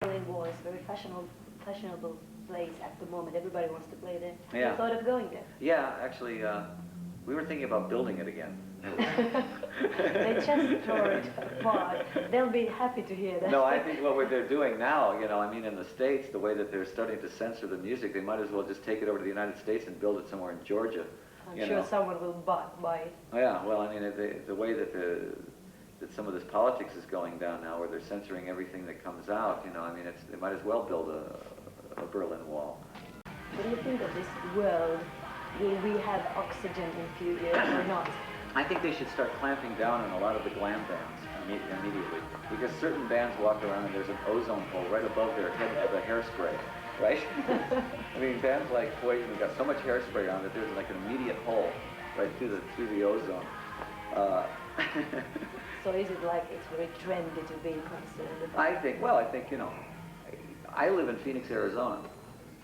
Berlin Wall is a very fashionable place at the moment. Everybody wants to play there. Yeah. You thought of going there? Yeah, actually, we were thinking about building it again. They just tore it apart. They'll be happy to hear that. No, I think what they're doing now, you know, I mean, in the States, the way that they're starting to censor the music, they might as well just take it over to the United States and build it somewhere in Georgia. I'm sure someone will buy it. Oh, yeah, well, I mean, the way that that some of this politics is going down now, where they're censoring everything that comes out, you know, I mean, they might as well build a Berlin Wall. What do you think of this world? Will we have oxygen in a few years or not? I think they should start clamping down on a lot of the glam bands immediately, because certain bands walk around and there's an ozone hole right above their head with a hairspray, right? I mean, bands like Poison have got so much hairspray on that there's like an immediate hole right through the ozone. So is it like it's very trendy to be concerned about? I think, you know, I live in Phoenix, Arizona.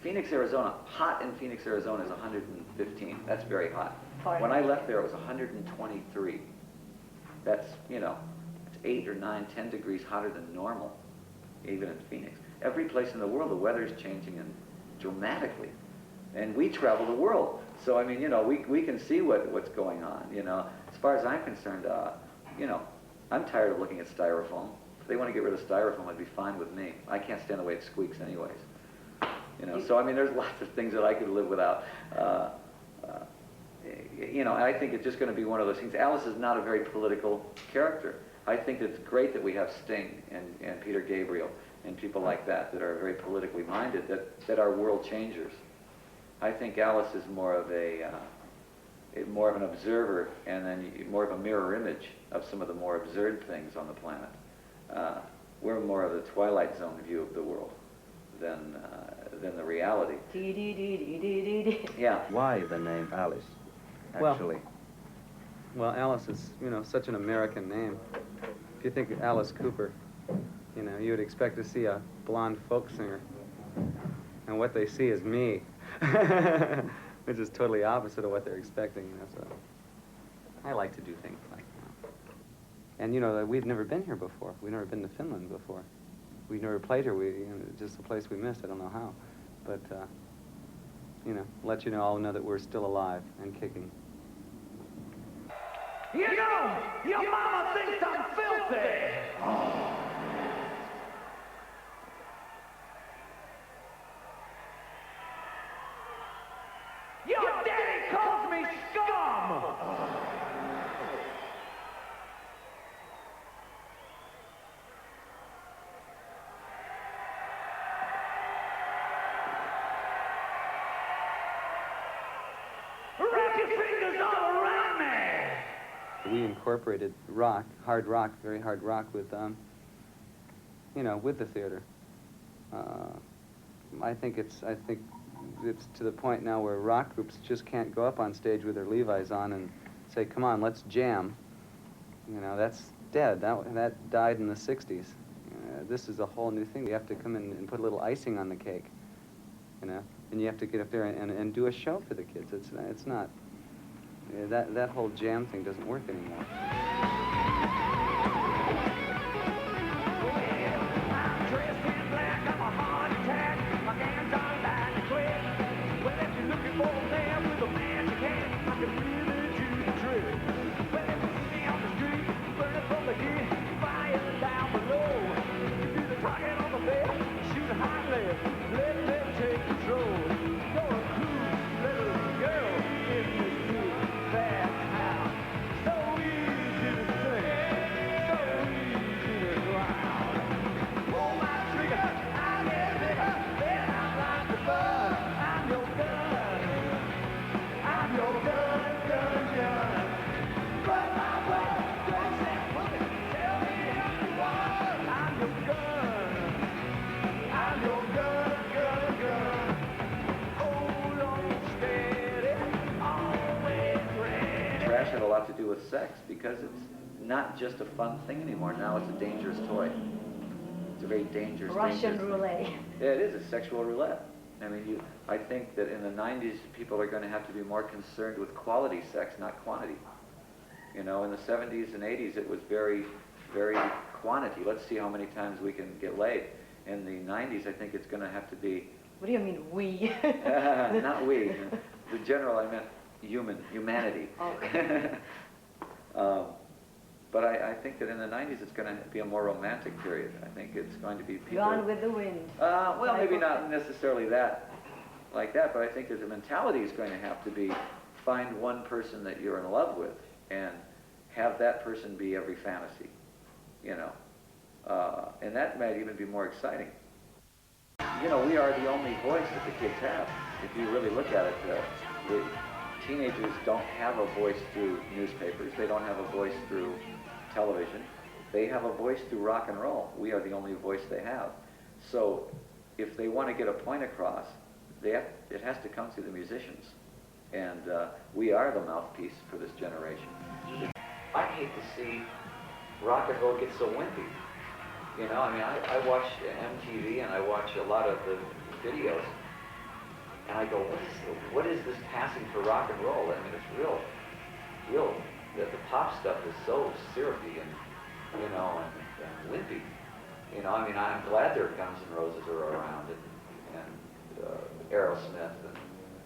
Phoenix, Arizona, hot in Phoenix, Arizona is 115. That's very hot. When I left there, it was 123. That's, you know, it's 8 or 9, 10 degrees hotter than normal, even in Phoenix. Every place in the world, the weather's changing and dramatically. And we travel the world. So, I mean, you know, we can see what's going on, you know. As far as I'm concerned, you know, I'm tired of looking at styrofoam. If they want to get rid of styrofoam, it'd be fine with me. I can't stand the way it squeaks anyways. You know, so I mean, there's lots of things that I could live without. You know, I think it's just going to be one of those things. Alice is not a very political character. I think it's great that we have Sting and Peter Gabriel and people like that are very politically minded, that are world changers. I think Alice is more of an observer, and then more of a mirror image of some of the more absurd things on the planet. We're more of the Twilight Zone view of the world than the reality. Yeah. Why the name Alice, actually? Well, Alice is, you know, such an American name. If you think of Alice Cooper, you know, you would expect to see a blonde folk singer. And what they see is me, which is totally opposite of what they're expecting, you know, so I like to do things like that. And, you know, we've never been here before. We've never been to Finland before. We've never played here. You know, just a place we missed. I don't know how. But, you know, let you all know that we're still alive and kicking. You know, your mama thinks I'm filthy. Your daddy calls me scum. Wrap your fingers all around me. We incorporated rock, hard rock, very hard rock with, you know, with the theater. I think it's to the point now where rock groups just can't go up on stage with their Levi's on and say, "Come on, let's jam." You know, that's dead. That died in the '60s. This is a whole new thing. You have to come in and put a little icing on the cake, you know, and you have to get up there and do a show for the kids. It's not. That whole jam thing doesn't work anymore. I'm dressed in black, I'm a heart attack. My hands are lying to quit. Well, if you're looking for a man with a magic hand, I can really do the trick. Well, if you see me on the street, burning from the heat, fire down below. You do the target on the bed, shoot a hot left, let them take control. You're a cool little girl in this big bad house. So easy to sing, so easy to drown. Pull my trigger, I get bigger, then I'm like the bug. I'm your gun, I'm your gun, gun, gun. But my way, don't say bullet, tell me I'm the one. I'm your gun, I'm your gun, gun, gun. Hold on steady, always ready. Trash had a lot to do with sex, because it's not just a fun thing anymore. Now it's a dangerous toy. It's a very dangerous Russian thing. roulette. Yeah, it is a sexual roulette. I mean, I think that in the 90s, people are going to have to be more concerned with quality sex, not quantity. You know, in the 70s and 80s, it was very, very quantity. Let's see how many times we can get laid. In the 90s, I think it's going to have to be, What do you mean, we? not we, the general, I meant humanity. Okay. But I think that in the 90s it's going to be a more romantic period. I think it's going to be people... Gone with the wind. Well, maybe not necessarily that, like that, but I think that the mentality is going to have to be find one person that you're in love with and have that person be every fantasy, you know. And that might even be more exciting. You know, we are the only voice that the kids have. If you really look at it, the teenagers don't have a voice through newspapers. They don't have a voice through television. They have a voice through rock and roll. We are the only voice they have. So if they want to get a point across, it has to come through the musicians. And we are the mouthpiece for this generation. I hate to see rock and roll get so wimpy. You know, I mean, I watch MTV and I watch a lot of the videos, and I go, what is this passing for rock and roll? I mean, it's real, the pop stuff is so syrupy and, you know, and wimpy. You know, I mean, I'm glad their Guns N' Roses are around and Aerosmith and,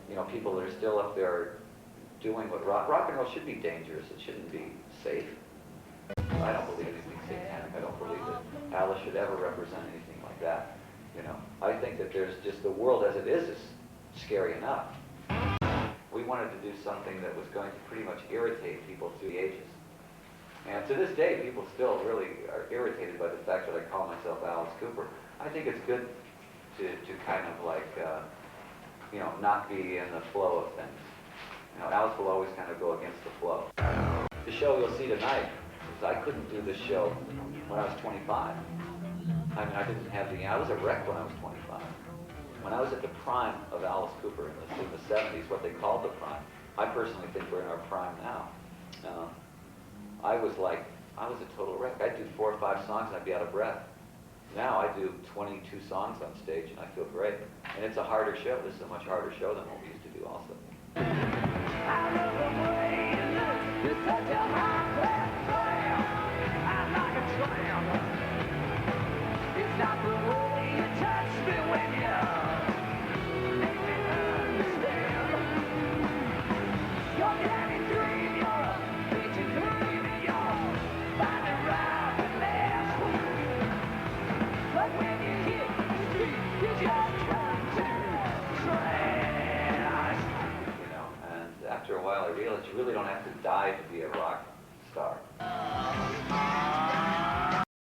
you know, people that are still up there doing what rock and roll should be dangerous. It shouldn't be safe. I don't believe anything satanic. I don't believe that Alice should ever represent anything like that. You know, I think that there's just the world as it is scary enough. We wanted to do something that was going to pretty much irritate people through the ages. And to this day, people still really are irritated by the fact that I call myself Alice Cooper. I think it's good to kind of like, you know, not be in the flow of things. You know, Alice will always kind of go against the flow. The show you'll see tonight, I couldn't do this show when I was 25. I mean, I was a wreck when I was 25. When I was at the prime of Alice Cooper in the 70s, what they called the prime, I personally think we're in our prime now. I was a total wreck. I'd do 4 or 5 songs and I'd be out of breath. Now I do 22 songs on stage and I feel great. And it's a harder show. This is a much harder show than what we used to do also.